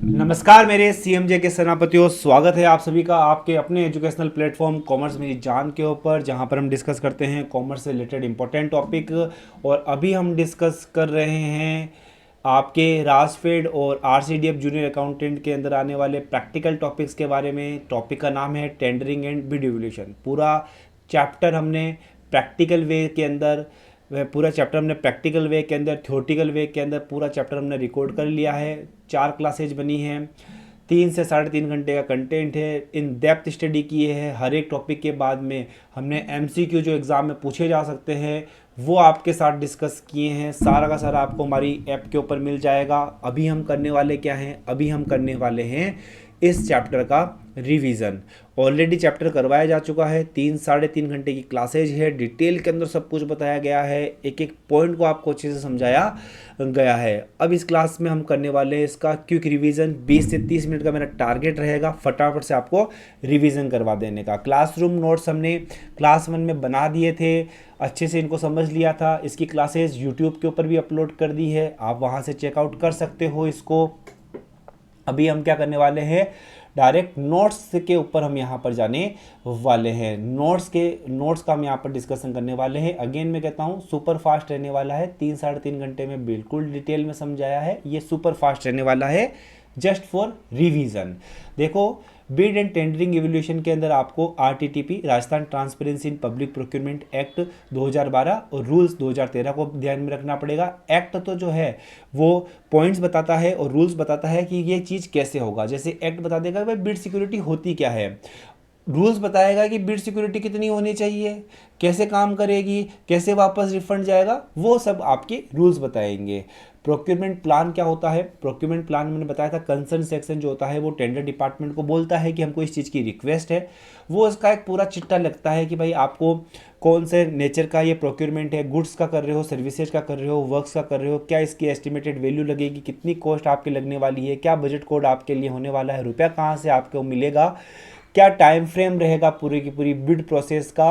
नमस्कार मेरे सीएमजे के सेनापतियों, स्वागत है आप सभी का आपके अपने एजुकेशनल प्लेटफॉर्म कॉमर्स मेरी जान के ऊपर, जहां पर हम डिस्कस करते हैं कॉमर्स से रिलेटेड इंपॉर्टेंट टॉपिक। और अभी हम डिस्कस कर रहे हैं आपके राजफेड और आरसीडीएफ जूनियर अकाउंटेंट के अंदर आने वाले प्रैक्टिकल टॉपिक्स के बारे में। टॉपिक का नाम है टेंडरिंग एंड बिड इवोल्यूशन। पूरा चैप्टर हमने प्रैक्टिकल वे के अंदर वह पूरा चैप्टर हमने प्रैक्टिकल वे के अंदर, थ्योरेटिकल वे के अंदर पूरा चैप्टर हमने रिकॉर्ड कर लिया है। 4 क्लासेज बनी हैं, 3 से 3.5 घंटे का कंटेंट है। इन डेप्थ स्टडी किए हैं। हर एक टॉपिक के बाद में हमने एमसीक्यू जो एग्ज़ाम में पूछे जा सकते हैं वो आपके साथ डिस्कस किए हैं। सारा का सारा आपको हमारी ऐप के ऊपर मिल जाएगा। अभी हम करने वाले क्या हैं, अभी हम करने वाले हैं इस चैप्टर का रिवीजन। ऑलरेडी चैप्टर करवाया जा चुका है, 3-3.5 घंटे की क्लासेज है। डिटेल के अंदर सब कुछ बताया गया है, एक एक पॉइंट को आपको अच्छे से समझाया गया है। अब इस क्लास में हम करने वाले हैं इसका क्विक रिवीजन। 20 से 30 मिनट का मेरा टारगेट रहेगा फटाफट से आपको रिवीजन करवा देने का। क्लासरूम नोट्स हमने क्लास 1 में बना दिए थे, अच्छे से इनको समझ लिया था। इसकी क्लासेज यूट्यूब के ऊपर भी अपलोड कर दी है, आप वहाँ से चेकआउट कर सकते हो इसको। अभी हम क्या करने वाले हैं, डायरेक्ट नोट्स के ऊपर हम यहाँ पर जाने वाले हैं। नोट्स का हम यहाँ पर डिस्कशन करने वाले हैं। अगेन मैं कहता हूँ सुपर फास्ट रहने वाला है, 3-3.5 घंटे में बिल्कुल डिटेल में समझाया है। ये सुपर फास्ट रहने वाला है जस्ट फॉर रिवीजन। देखो, बिड एंड टेंडरिंग इवोल्यूशन के अंदर आपको RTTP, Rajasthan transparency in public procurement act 2012 और रूल्स 2013 को ध्यान में रखना पड़ेगा। एक्ट तो जो है वो पॉइंट्स बताता है और रूल्स बताता है कि ये चीज़ कैसे होगा। जैसे एक्ट बता देगा भाई बिड सिक्योरिटी होती क्या है, रूल्स बताएगा कि बिड सिक्योरिटी कितनी होनी चाहिए, कैसे काम करेगी, कैसे वापस रिफंड जाएगा, वो सब आपके रूल्स बताएंगे। प्रोक्योरमेंट प्लान क्या होता है, प्रोक्योरमेंट प्लान मैंने बताया था कंसर्न सेक्शन जो होता है वो टेंडर डिपार्टमेंट को बोलता है कि हमको इस चीज़ की रिक्वेस्ट है। वो इसका एक पूरा चिट्ठा लगता है कि भाई आपको कौन से नेचर का ये प्रोक्योरमेंट है, गुड्स का कर रहे हो, सर्विसेज का कर रहे हो, वर्क्स का कर रहे हो, क्या इसकी एस्टिमेटेड वैल्यू लगेगी, कितनी कॉस्ट आपकी लगने वाली है, क्या बजट कोड आपके लिए होने वाला है, रुपया कहाँ से आपको मिलेगा, क्या टाइम फ्रेम रहेगा पूरी की पूरी बिड प्रोसेस का,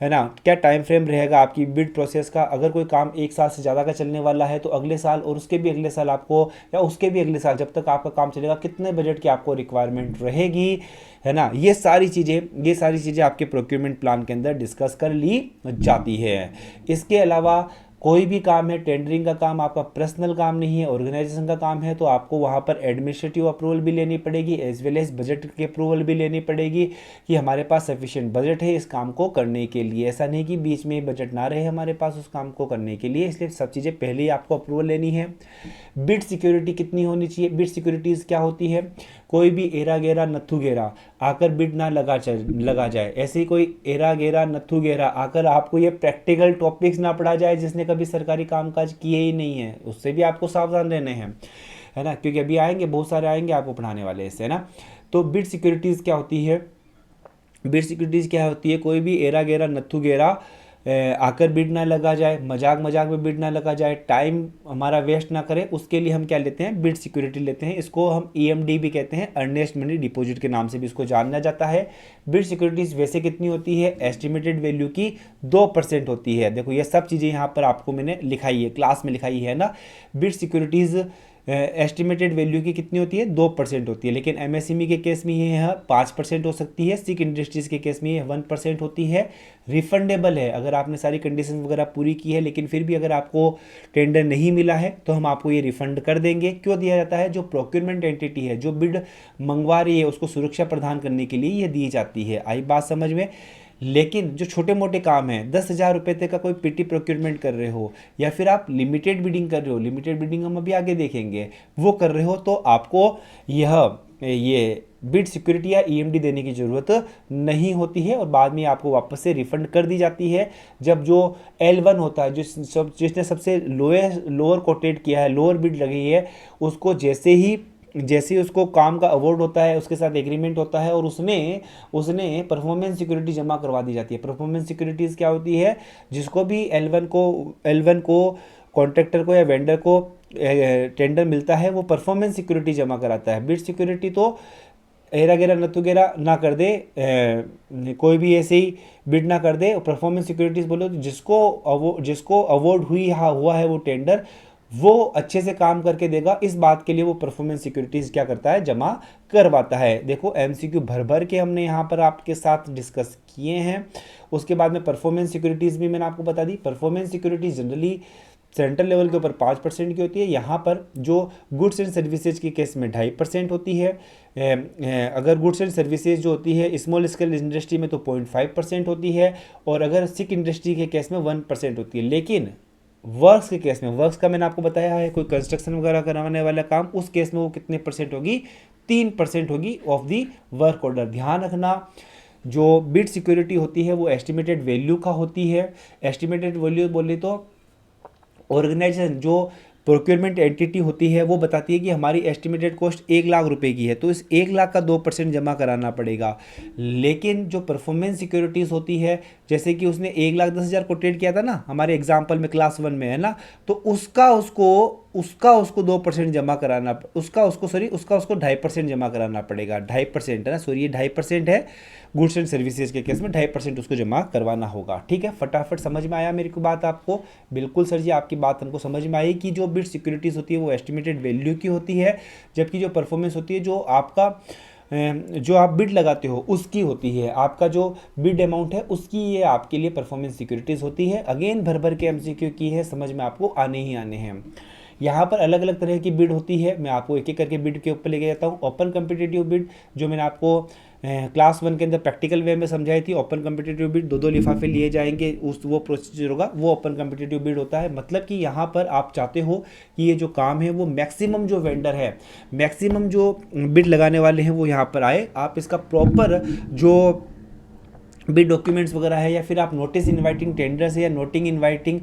है ना, क्या टाइम फ्रेम रहेगा आपकी बिड प्रोसेस का। अगर कोई काम 1 साल से ज़्यादा का चलने वाला है तो अगले साल और उसके भी अगले साल आपको, या उसके भी अगले साल जब तक आपका काम चलेगा, कितने बजट की आपको रिक्वायरमेंट रहेगी, है ना। ये सारी चीज़ें आपके प्रोक्योरमेंट प्लान के अंदर डिस्कस कर ली जाती है। इसके अलावा कोई भी काम है, टेंडरिंग का काम आपका पर्सनल काम नहीं है, ऑर्गेनाइजेशन का काम है, तो आपको वहाँ पर एडमिनिस्ट्रेटिव अप्रूवल भी लेनी पड़ेगी एज वेल एज बजट की अप्रूवल भी लेनी पड़ेगी कि हमारे पास सफिशिएंट बजट है इस काम को करने के लिए। ऐसा नहीं कि बीच में बजट ना रहे हमारे पास उस काम को करने के लिए, इसलिए सब चीज़ें पहले ही आपको अप्रूवल लेनी है। बिड सिक्योरिटी कितनी होनी चाहिए, बिड सिक्योरिटीज़ क्या होती है, कोई भी एरा गेरा नथु गेरा आकर बिड ना लगा जाए। ऐसे ही कोई एरा गेरा नथु गेरा आकर आपको ये प्रैक्टिकल टॉपिक्स ना पढ़ा जाए जिसने कभी सरकारी कामकाज किए ही नहीं है, उससे भी आपको सावधान रहने हैं, है ना, क्योंकि अभी आएंगे बहुत सारे आएंगे आपको पढ़ाने वाले इससे, है ना। तो बिड सिक्योरिटीज़ क्या होती है, बिड सिक्योरिटीज़ क्या होती है, कोई भी एरा गेरा नथु गेरा आकर बिड ना लगा जाए, मजाक मजाक में बिड ना लगा जाए, टाइम हमारा वेस्ट ना करे, उसके लिए हम क्या लेते हैं, बिड सिक्योरिटी लेते हैं। इसको हम ईएमडी भी कहते हैं, अर्नेस्ट मनी डिपॉजिट के नाम से भी इसको जाना जाता है। बिड सिक्योरिटीज़ वैसे कितनी होती है, एस्टिमेटेड वैल्यू की 2% होती है। देखो ये सब चीज़ें यहाँ पर आपको मैंने लिखाई है, क्लास में लिखाई है ना। बिड सिक्योरिटीज़ एस्टिमेटेड वैल्यू की कितनी होती है, 2% होती है। लेकिन एमएसएमई के केस में ये 5% हो सकती है, सिक इंडस्ट्रीज के केस में ये 1% होती है। रिफंडेबल है, अगर आपने सारी कंडीशन वगैरह पूरी की है लेकिन फिर भी अगर आपको टेंडर नहीं मिला है तो हम आपको ये रिफंड कर देंगे। क्यों दिया जाता है, जो प्रोक्योरमेंट एंटिटी है जो बिड मंगवा रही है उसको सुरक्षा प्रदान करने के लिए ये दी जाती है। आई बात समझ में। लेकिन जो छोटे मोटे काम हैं, 10,000 रुपये तक का कोई पीटी प्रोक्योरमेंट कर रहे हो, या फिर आप लिमिटेड बिडिंग कर रहे हो, लिमिटेड बिडिंग हम अभी आगे देखेंगे, वो कर रहे हो, तो आपको ये बिड सिक्योरिटी या ईएमडी देने की ज़रूरत नहीं होती है और बाद में आपको वापस से रिफंड कर दी जाती है। जब जो L1 होता है, जिसने सबसे लोअर कोटेड किया है, लोअर बिड लगी है, उसको जैसे ही उसको काम का अवार्ड होता है, उसके साथ एग्रीमेंट होता है और उसने परफॉर्मेंस सिक्योरिटी जमा करवा दी जाती है। परफॉर्मेंस सिक्योरिटीज़ क्या होती है, जिसको भी L1 को कॉन्ट्रैक्टर को या वेंडर को टेंडर मिलता है वो परफॉर्मेंस सिक्योरिटी जमा कराता है। बिड सिक्योरिटी तो एरा गेरा नतु गेरा ना कर दे, कोई भी ऐसे ही बिड ना कर दे। परफॉर्मेंस सिक्योरिटीज बोलो तो जिसको अवार्ड हुआ है वो टेंडर, वो अच्छे से काम करके देगा, इस बात के लिए वो परफॉर्मेंस सिक्योरिटीज़ क्या करता है, जमा करवाता है। देखो एमसीक्यू भर भर के हमने यहाँ पर आपके साथ डिस्कस किए हैं। उसके बाद में परफॉर्मेंस सिक्योरिटीज़ भी मैंने आपको बता दी। Performance security generally central level के ऊपर 5% की होती है। यहाँ पर जो गुड्स एंड सर्विसेज के केस में 2.5% होती है। अगर गुड्स एंड सर्विसेज जो होती है स्मॉल स्केल इंडस्ट्री में तो 0.5% होती है, और अगर सिक इंडस्ट्री के केस में 1% होती है। लेकिन वर्क्स के केस में, वर्क्स का मैंने आपको बताया है, कोई कंस्ट्रक्शन वगैरह कराने वाला काम, उस केस में वो कितने परसेंट होगी, 3% होगी ऑफ दी वर्क ऑर्डर। ध्यान रखना जो बिड सिक्योरिटी होती है वो एस्टिमेटेड वैल्यू का होती है। एस्टिमेटेड वैल्यू बोले तो ऑर्गेनाइजेशन जो प्रोक्योरमेंट एंटिटी होती है वो बताती है कि हमारी एस्टिमेटेड कॉस्ट 1 लाख रुपए की है, तो इस 1 लाख का 2% जमा कराना पड़ेगा। लेकिन जो परफॉर्मेंस सिक्योरिटीज़ होती है, जैसे कि उसने 1,10,000 को ट्रेड किया था ना हमारे एग्जाम्पल में क्लास 1 में, है ना, तो उसको 2% जमा कराना, उसका उसको 2.5% जमा कराना पड़ेगा। 2.5% है ना, सॉरी, ये 2.5% है। गुड्स एंड सर्विसेज के केस में 2.5% उसको जमा करवाना होगा। ठीक है, फटाफट समझ में आया मेरी को बात आपको? बिल्कुल सर जी, आपकी बात हमको समझ में आई कि जो बिड सिक्योरिटीज़ होती है वो एस्टिमेटेड वैल्यू की होती है, जबकि जो परफॉर्मेंस होती है, जो आप बिड लगाते हो उसकी होती है। आपका जो बिड अमाउंट है उसकी ये आपके लिए परफॉर्मेंस सिक्योरिटीज़ होती है। अगेन भर भर के एमसीक्यू की है, समझ में आपको आने ही आने हैं। यहाँ पर अलग अलग तरह की बिड होती है, मैं आपको एक एक करके बिड के ऊपर लेके जाता हूँ। ओपन कम्पिटिटिव बिड जो मैंने आपको क्लास 1 के अंदर प्रैक्टिकल वे में समझाई थी। ओपन कम्पिटिटिव बिड 2-2 लिफाफे लिए जाएंगे, वो प्रोसीजर होगा, वो ओपन कम्पिटिटिव बिड होता है। मतलब कि यहाँ पर आप चाहते हो कि ये जो काम है वो मैक्सिमम जो वेंडर है, मैक्सिमम जो बिड लगाने वाले हैं वो यहाँ पर आए। आप इसका प्रॉपर जो बिड डॉक्यूमेंट्स वगैरह है, या फिर आप नोटिस इनवाइटिंग टेंडर्स है या नोटिंग इनवाइटिंग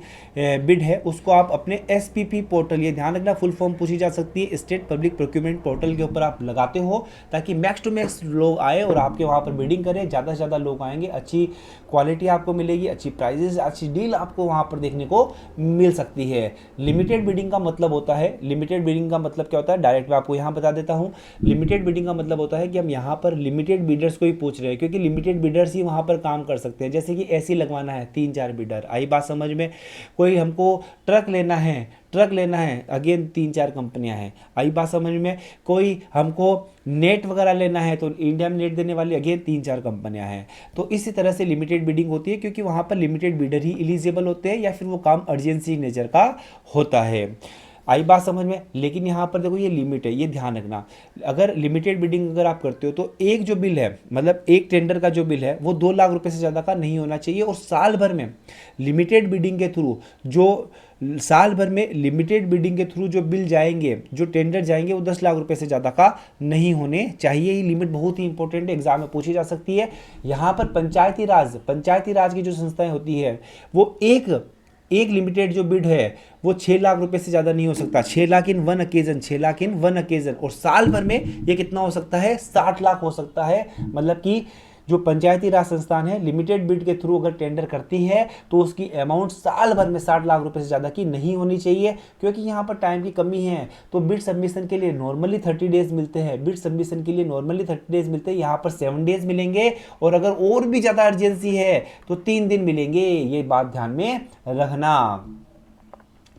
बिड है, उसको आप अपने एसपीपी पोर्टल, ये ध्यान रखना फुल फॉर्म पूछी जा सकती है, स्टेट पब्लिक प्रोक्यूरमेंट पोर्टल के ऊपर आप लगाते हो, ताकि मैक्स टू मैक्स लोग आए और आपके वहाँ पर बिडिंग करें। ज़्यादा से ज़्यादा लोग आएंगे, अच्छी क्वालिटी आपको मिलेगी, अच्छी प्राइजेस, अच्छी डील आपको वहाँ पर देखने को मिल सकती है। लिमिटेड बिडिंग का मतलब होता है, लिमिटेड बिडिंग का मतलब क्या होता है, डायरेक्ट मैं आपको यहाँ बता देता हूँ। लिमिटेड बिडिंग का मतलब होता है कि हम यहाँ पर लिमिटेड बिडर्स को ही पूछ रहे हैं, क्योंकि लिमिटेड बिडर्स ही वहाँ पर काम कर सकते हैं। जैसे कि एसी लगवाना है, 3-4 बिडर, आई बात समझ में? कोई हमको ट्रक लेना है, अगेन 3-4 कंपनियां हैं, आई बात समझ में? कोई हमको नेट वगैरह लेना है तो इंडिया में नेट देने वाली अगेन 3-4 कंपनियां हैं। तो इसी तरह से लिमिटेड बिडिंग होती है, क्योंकि वहां पर लिमिटेड बिडर ही एलिजिबल होते हैं, या फिर वो काम अर्जेंसी नेचर का होता है। आई बात समझ में? लेकिन यहाँ पर देखो ये लिमिट है, ये ध्यान रखना। अगर लिमिटेड बिडिंग अगर आप करते हो तो एक जो बिल है, मतलब एक टेंडर का जो बिल है वो 2 लाख रुपए से ज़्यादा का नहीं होना चाहिए। और साल भर में लिमिटेड बिडिंग के थ्रू जो बिल जाएंगे, जो टेंडर जाएंगे, वो 10 लाख रुपए से ज़्यादा का नहीं होने चाहिए। ये लिमिट बहुत ही इंपॉर्टेंट है, एग्जाम में पूछी जा सकती है। यहाँ पर पंचायती राज की जो संस्थाएं होती है वो एक लिमिटेड जो बिड है वो 6 लाख रुपए से ज़्यादा नहीं हो सकता। 6 लाख इन वन अकेजन। और साल भर में ये कितना हो सकता है, 60 लाख हो सकता है। मतलब कि जो पंचायती राज संस्थान है लिमिटेड बिड के थ्रू अगर टेंडर करती है तो उसकी अमाउंट साल भर में 60 लाख रुपए से ज़्यादा की नहीं होनी चाहिए, क्योंकि यहाँ पर टाइम की कमी है। तो बिड सबमिशन के लिए नॉर्मली 30 डेज मिलते हैं, यहाँ पर 7 डेज मिलेंगे, और अगर और भी ज़्यादा अर्जेंसी है तो 3 दिन मिलेंगे। ये बात ध्यान में रखना,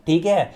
ठीक है?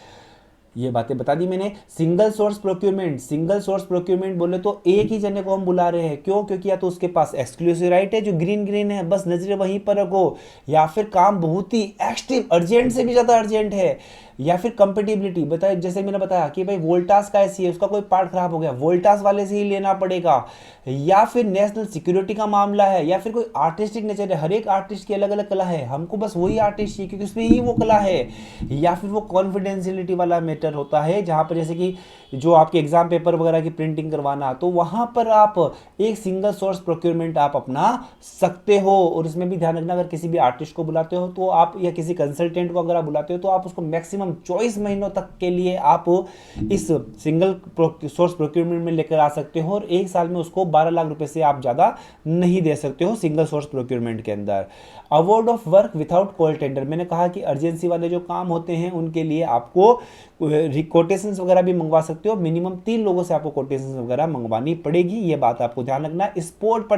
ये बातें बता दी मैंने। सिंगल सोर्स प्रोक्योरमेंट बोले तो एक ही जने को हम बुला रहे हैं। क्यों? क्योंकि या तो उसके पास एक्सक्लूसिव राइट है जो ग्रीन है, बस नजरें वहीं पर रखो, या फिर काम बहुत ही एक्सट्रीम अर्जेंट से भी ज्यादा अर्जेंट है, या फिर कंपेटिबिलिटी बताए, जैसे मैंने बताया कि भाई वोल्टास का ऐसी है, उसका कोई पार्ट खराब हो गया, वोल्टास वाले से ही लेना पड़ेगा, या फिर नेशनल सिक्योरिटी का मामला है, या फिर कोई आर्टिस्टिक नेचर है, हर एक आर्टिस्ट की अलग अलग कला है, हमको बस वही आर्टिस्ट चाहिए क्योंकि उसमें ही वो कला है, या फिर वो कॉन्फिडेंशियलिटी वाला मैटर होता है, जहां पर जैसे कि जो आपके एग्जाम पेपर वगैरह की प्रिंटिंग करवाना, तो वहां पर आप एक सिंगल सोर्स प्रोक्योरमेंट आप अपना सकते हो। और इसमें भी ध्यान रखना, अगर किसी भी आर्टिस्ट को बुलाते हो तो आप, या किसी कंसल्टेंट को अगर आप बुलाते हो तो आप उसको मैक्सिमम 24 महीनों तक के लिए आप इस सिंगल सोर्स प्रोक्योरमेंट में लेकर आ सकते हो, और एक साल में उसको 12 लाख रुपए से आप ज्यादा नहीं दे सकते हो सिंगल सोर्स प्रोक्योरमेंट के अंदर। Award of work without call tender, मैंने कहा कि अर्जेंसी वाले जो काम होते हैं उनके लिए आपको कोटेशंस वगैरह भी मंगवा सकते हो। मिनिमम 3 लोगों से आपको कोटेशंस वगैरह मंगवानी पड़ेगी, ये बात आपको ध्यान रखना। स्पॉट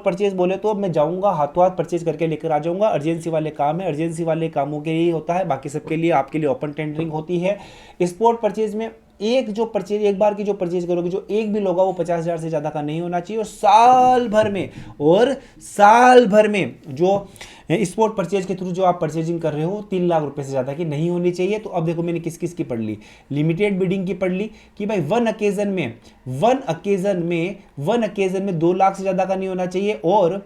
परचेज बोले तो मैं जाऊंगा हाथों हाथ परचेज करके लेकर आ जाऊंगा। अर्जेंसी वाले काम है, अर्जेंसी वाले कामों के लिए होता है, बाकी सबके लिए लिए आपके लिए ओपन टेंडरिंग होती है। स्पॉट परचेज में एक बार की जो परचेज करोगे, जो एक बिल होगा वो 50,000 से ज़्यादा का नहीं होना चाहिए, और साल भर में जो स्पॉट परचेज के थ्रू जो आप परचेजिंग कर रहे हो 3 लाख रुपए से ज़्यादा की नहीं होनी चाहिए। तो अब देखो मैंने किस किस की पढ़ ली, लिमिटेड बिडिंग की पढ़ ली कि भाई वन अकेजन में 2 लाख से ज़्यादा का नहीं होना चाहिए, और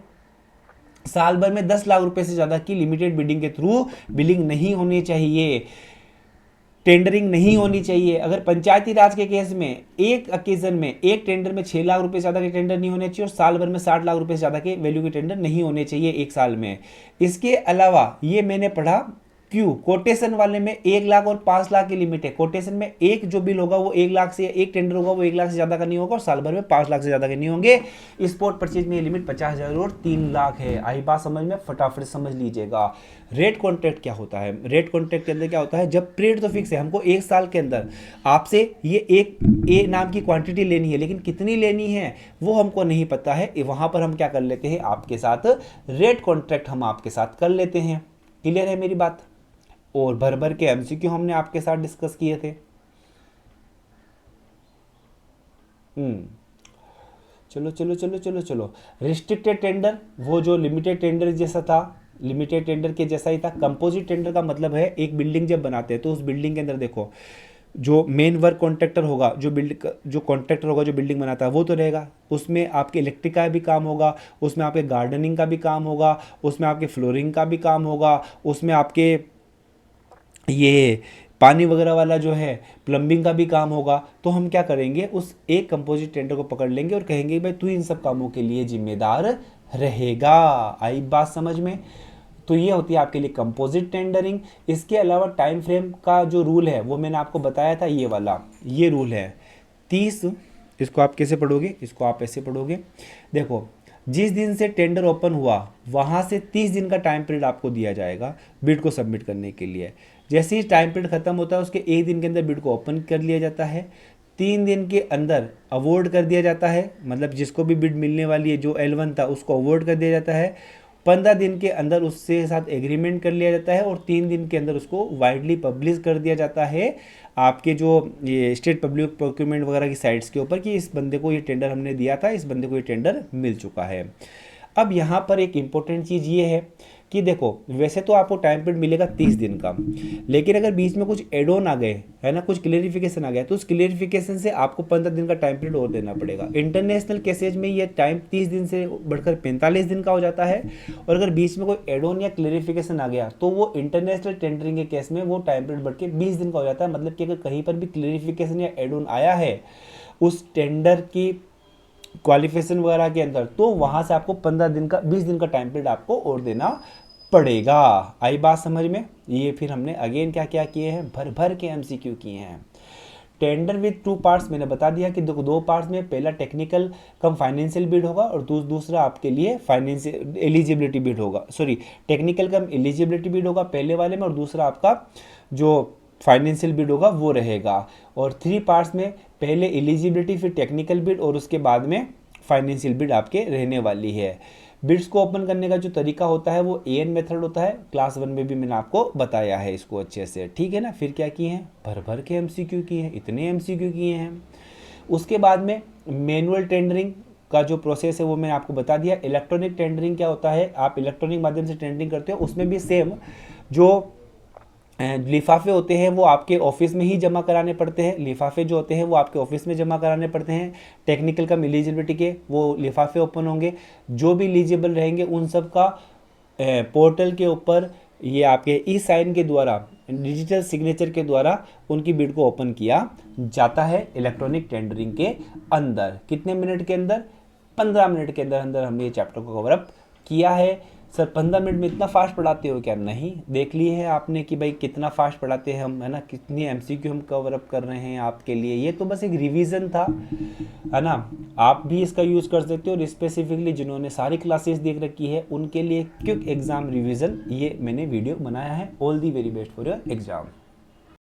साल भर में 10 लाख रुपए से ज़्यादा की लिमिटेड बिडिंग के थ्रू बिलिंग नहीं होनी चाहिए, टेंडरिंग नहीं होनी चाहिए। अगर पंचायती राज के केस में एक अकेजन में एक टेंडर में 6 लाख रुपए से ज़्यादा के टेंडर नहीं होने चाहिए, और साल भर में 60 लाख रुपए से ज़्यादा के वैल्यू के टेंडर नहीं होने चाहिए एक साल में। इसके अलावा ये मैंने पढ़ा क्यों, कोटेशन वाले में 1 लाख और 5 लाख की लिमिट है। कोटेशन में एक जो बिल होगा वो 1 लाख से, एक टेंडर होगा वो 1 लाख से ज़्यादा का नहीं होगा, और साल भर में 5 लाख से ज़्यादा के नहीं होंगे। स्पॉट परचेज में ये लिमिट 50,000 और 3 लाख है। आई बात समझ में, फटाफट समझ लीजिएगा। रेट कॉन्ट्रैक्ट क्या होता है, रेट कॉन्ट्रैक्ट के अंदर क्या होता है, जब पीरियड तो फिक्स है, हमको एक साल के अंदर आपसे ये एक ए नाम की क्वांटिटी लेनी है, लेकिन कितनी लेनी है वो हमको नहीं पता है। वहां पर हम क्या कर लेते हैं, आपके साथ रेट कॉन्ट्रैक्ट हम आपके साथ कर लेते हैं। क्लियर है मेरी बात। और भर भर के एमसीक्यू हमने आपके साथ डिस्कस किए थे। चलो चलो चलो चलो चलो, रिस्ट्रिक्टेड टेंडर वो जो लिमिटेड टेंडर जैसा था, लिमिटेड टेंडर के जैसा ही था। कंपोजिट टेंडर का मतलब है एक बिल्डिंग जब बनाते हैं तो उस बिल्डिंग के अंदर देखो जो मेन वर्क कॉन्ट्रैक्टर होगा, जो कॉन्ट्रैक्टर होगा जो बिल्डिंग बनाता है वो तो रहेगा, उसमें आपके इलेक्ट्रिक का भी काम होगा, उसमें आपके गार्डनिंग का भी काम होगा, उसमें आपके फ्लोरिंग का भी काम होगा, उसमें आपके ये पानी वगैरह वाला जो है प्लम्बिंग का भी काम होगा। तो हम क्या करेंगे, उस एक कंपोजिट टेंडर को पकड़ लेंगे और कहेंगे भाई तू इन सब कामों के लिए जिम्मेदार रहेगा। आई बात समझ में। तो ये होती है आपके लिए कंपोजिट टेंडरिंग। इसके अलावा टाइम फ्रेम का जो रूल है वो मैंने आपको बताया था, ये वाला ये रूल है 30। इसको आप कैसे पढ़ोगे, इसको आप ऐसे पढ़ोगे, देखो जिस दिन से टेंडर ओपन हुआ वहाँ से 30 दिन का टाइम पीरियड आपको दिया जाएगा बिड को सबमिट करने के लिए। जैसे ही टाइम पीरियड खत्म होता है उसके 1 दिन के अंदर बिड को ओपन कर लिया जाता है, 3 दिन के अंदर अवॉर्ड कर दिया जाता है, मतलब जिसको भी बिड मिलने वाली है जो L1 था उसको अवॉर्ड कर दिया जाता है, 15 दिन के अंदर उससे साथ एग्रीमेंट कर लिया जाता है, और 3 दिन के अंदर उसको वाइडली पब्लिश कर दिया जाता है आपके जो ये स्टेट पब्लिक प्रोक्योरमेंट वगैरह की साइट्स के ऊपर कि इस बंदे को ये टेंडर हमने दिया था, इस बंदे को ये टेंडर मिल चुका है। अब यहाँ पर एक इम्पोर्टेंट चीज़ ये है कि देखो वैसे तो आपको टाइम पीरियड मिलेगा 30 दिन का, लेकिन अगर बीच में कुछ एड ऑन आ गए है ना, कुछ क्लेरिफिकेशन आ गया, तो उस क्लेरिफिकेशन से आपको 15 दिन का टाइम पीरियड और देना पड़ेगा। इंटरनेशनल केसेज में ये टाइम 30 दिन से बढ़कर 45 दिन का हो जाता है, और अगर बीच में कोई एड ऑन या क्लेरिफिकेशन आ गया तो वो इंटरनेशनल टेंडरिंग के केस में वो टाइम पीरियड बढ़ के 20 दिन का हो जाता है। मतलब कि अगर कहीं पर भी क्लेरिफिकेशन या एड ऑन आया है उस टेंडर की क्वालिफिकेशन वगैरह के अंदर, तो वहाँ से आपको 20 दिन का टाइम पीरियड आपको और देना पड़ेगा। आई बात समझ में। ये फिर हमने अगेन क्या क्या किए हैं, भर भर के एमसीक्यू किए हैं। टेंडर विद 2 पार्ट्स मैंने बता दिया कि 2 पार्ट्स में पहला टेक्निकल कम फाइनेंशियल बिड होगा और दूसरा आपके लिए फाइनेंशियल एलिजिबिलिटी बिड होगा। सॉरी, टेक्निकल कम एलिजिबिलिटी बिड होगा पहले वाले में, और दूसरा आपका जो फाइनेंशियल बिड होगा वो रहेगा। और 3 पार्ट्स में पहले एलिजिबिलिटी, फिर टेक्निकल बिड, और उसके बाद में फाइनेंशियल बिड आपके रहने वाली है। बिड्स को ओपन करने का जो तरीका होता है वो AN मेथड होता है। क्लास 1 में भी मैंने आपको बताया है इसको अच्छे से, ठीक है ना। फिर क्या किए हैं, भर भर के एमसीक्यू किए हैं, इतने एमसीक्यू किए हैं। उसके बाद में मैनुअल टेंडरिंग का जो प्रोसेस है वो मैंने आपको बता दिया। इलेक्ट्रॉनिक टेंडरिंग क्या होता है, आप इलेक्ट्रॉनिक माध्यम से टेंडरिंग करते हो, उसमें भी सेम जो लिफाफे होते हैं वो आपके ऑफिस में ही जमा कराने पड़ते हैं। लिफाफे जो होते हैं वो आपके ऑफिस में जमा कराने पड़ते हैं। टेक्निकल कम एलिजिबिलिटी के वो लिफाफे ओपन होंगे, जो भी एलिजिबल रहेंगे उन सब का पोर्टल के ऊपर ये आपके ई-साइन के द्वारा, डिजिटल सिग्नेचर के द्वारा उनकी बिड को ओपन किया जाता है इलेक्ट्रॉनिक टेंडरिंग के अंदर। कितने मिनट के अंदर, 15 मिनट के अंदर अंदर हमने ये चैप्टर को कवर अप किया है। सर 15 मिनट में इतना फास्ट पढ़ाते हो क्या? नहीं, देख लिए है आपने कि भाई कितना फास्ट पढ़ाते हैं हम, है ना, कितनी एमसीक्यू हम कवर अप कर रहे हैं आपके लिए। ये तो बस एक रिवीजन था, है ना। आप भी इसका यूज़ कर सकते हो, और स्पेसिफिकली जिन्होंने सारी क्लासेस देख रखी है उनके लिए क्विक एग्जाम रिवीजन ये मैंने वीडियो बनाया है। All the very best for your exam.